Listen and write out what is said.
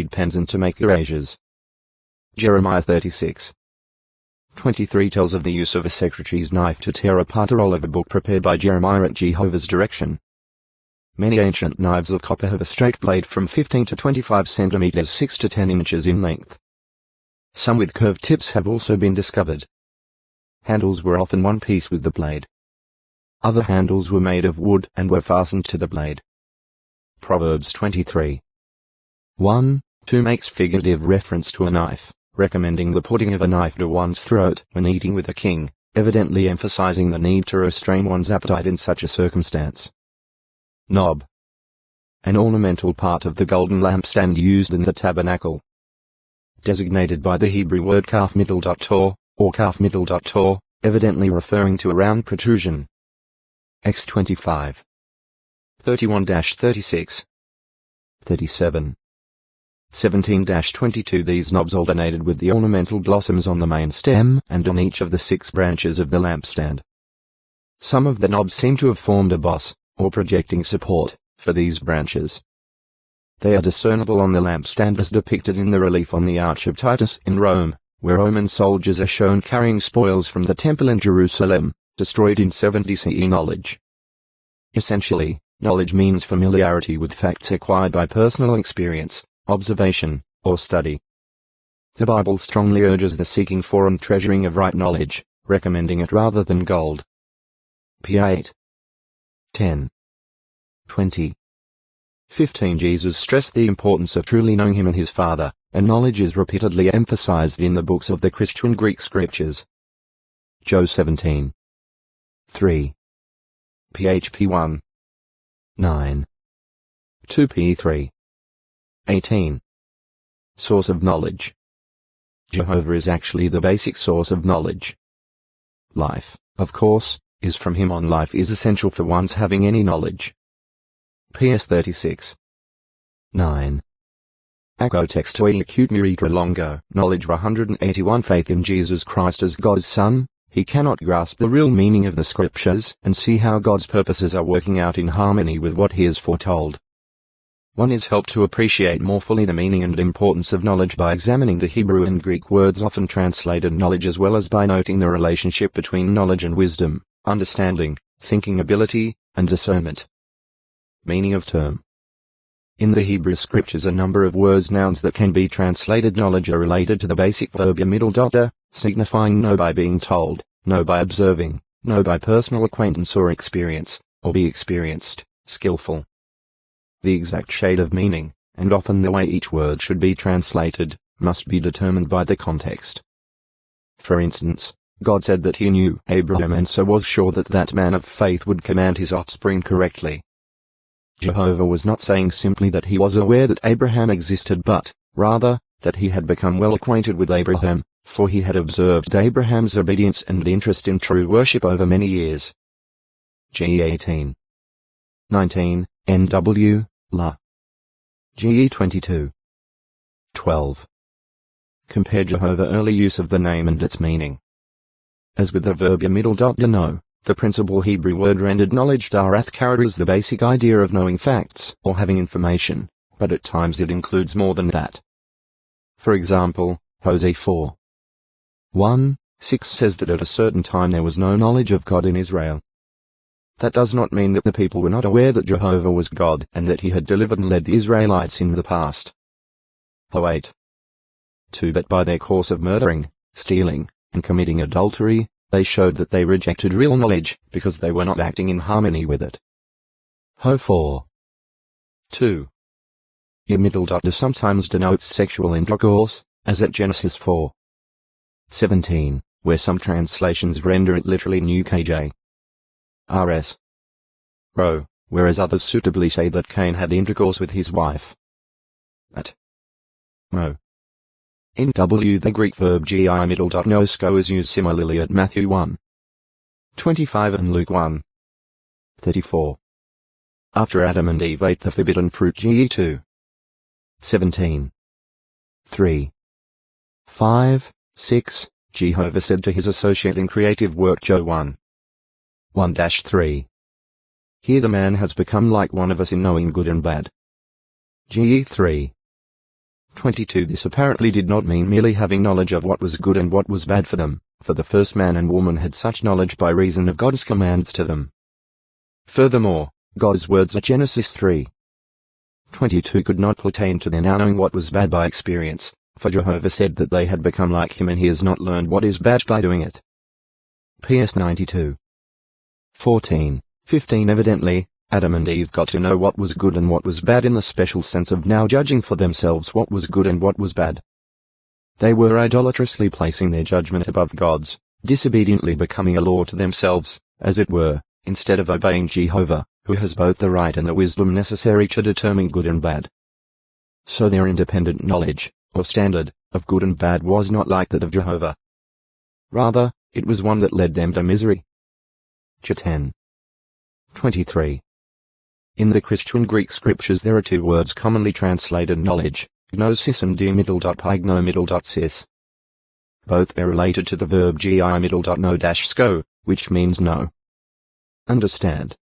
pens and to make erasures. Jeremiah 36:23 tells of the use of a secretary's knife to tear apart a roll of a book prepared by Jeremiah at Jehovah's direction. Many ancient knives of copper have a straight blade from 15 to 25 centimeters 6 to 10 inches in length. Some with curved tips have also been discovered. Handles were often one piece with the blade. Other handles were made of wood and were fastened to the blade. Proverbs 23:1-2 makes figurative reference to a knife, recommending the putting of a knife to one's throat when eating with a king, evidently emphasizing the need to restrain one's appetite in such a circumstance. Knob. An ornamental part of the golden lampstand used in the tabernacle. Designated by the Hebrew word kaf middle dot tor, or kaf middle dot tor, evidently referring to a round protrusion. X25. 31-36. 37. 17-22 These knobs alternated with the ornamental blossoms on the main stem and on each of the 6 branches of the lampstand. Some of the knobs seem to have formed a boss, or projecting support, for these branches. They are discernible on the lampstand as depicted in the relief on the Arch of Titus in Rome, where Roman soldiers are shown carrying spoils from the temple in Jerusalem, destroyed in 70 CE. Knowledge. Essentially, knowledge means familiarity with facts acquired by personal experience, observation, or study. The Bible strongly urges the seeking for and treasuring of right knowledge, recommending it rather than gold. P. 8. 10. 20. 15 Jesus stressed the importance of truly knowing him and his Father, and knowledge is repeatedly emphasized in the books of the Christian Greek scriptures. Joe 17. 3. PHP 1. 9. 2 P 3. 18. Source of knowledge. Jehovah is actually the basic source of knowledge. Life, of course, is from him on. Life is essential for one's having any knowledge. PS 36. 9. Acco textoi acute miritra longo. Knowledge 181 Faith in Jesus Christ as God's Son. He cannot grasp the real meaning of the scriptures and see how God's purposes are working out in harmony with what he has foretold. One is helped to appreciate more fully the meaning and importance of knowledge by examining the Hebrew and Greek words often translated knowledge, as well as by noting the relationship between knowledge and wisdom, understanding, thinking ability, and discernment. Meaning of term. In the Hebrew scriptures, a number of words nouns that can be translated knowledge are related to the basic verb middle dot, signifying know by being told, know by observing, know by personal acquaintance or experience, or be experienced, skillful. The exact shade of meaning, and often the way each word should be translated, must be determined by the context. For instance, God said that he knew Abraham and so was sure that that man of faith would command his offspring correctly. Jehovah was not saying simply that he was aware that Abraham existed, but, rather, that he had become well acquainted with Abraham, for he had observed Abraham's obedience and interest in true worship over many years. GE 18. 19, NW, La. GE 22. 12. Compare Jehovah early use of the name and its meaning. As with the verb middle dot to know, the principal Hebrew word rendered knowledge carries is the basic idea of knowing facts or having information, but at times it includes more than that. For example, Hosea 4. 1:6 says that at a certain time there was no knowledge of God in Israel. That does not mean that the people were not aware that Jehovah was God and that he had delivered and led the Israelites in the past. 8. 2 But by their course of murdering, stealing, and committing adultery, they showed that they rejected real knowledge, because they were not acting in harmony with it. 4. 2. Middle dot sometimes denotes sexual intercourse, as at Genesis 4. 17, where some translations render it literally new KJ. RS. Ro, whereas others suitably say that Cain had intercourse with his wife. At Mo. In W the Greek verb gi middle dot nosko is used similarly at Matthew 1:25 and Luke 1:34. After Adam and Eve ate the forbidden fruit ge 2:17. 3. 5, 6, Jehovah said to his associate in creative work Joe 1:3. Here the man has become like one of us in knowing good and bad. Ge 3. 22. This apparently did not mean merely having knowledge of what was good and what was bad for them, for the first man and woman had such knowledge by reason of God's commands to them. Furthermore, God's words at Genesis 3:22 could not pertain to their now knowing what was bad by experience, for Jehovah said that they had become like him and he has not learned what is bad by doing it. PS 92. 14:15 Evidently, Adam and Eve got to know what was good and what was bad in the special sense of now judging for themselves what was good and what was bad. They were idolatrously placing their judgment above God's, disobediently becoming a law to themselves, as it were, instead of obeying Jehovah, who has both the right and the wisdom necessary to determine good and bad. So their independent knowledge, or standard, of good and bad was not like that of Jehovah. Rather, it was one that led them to misery. 10:23 In the Christian Greek scriptures there are two words commonly translated knowledge, gnosis and *sis. Both are related to the verb *no-sco, which means know. Understand.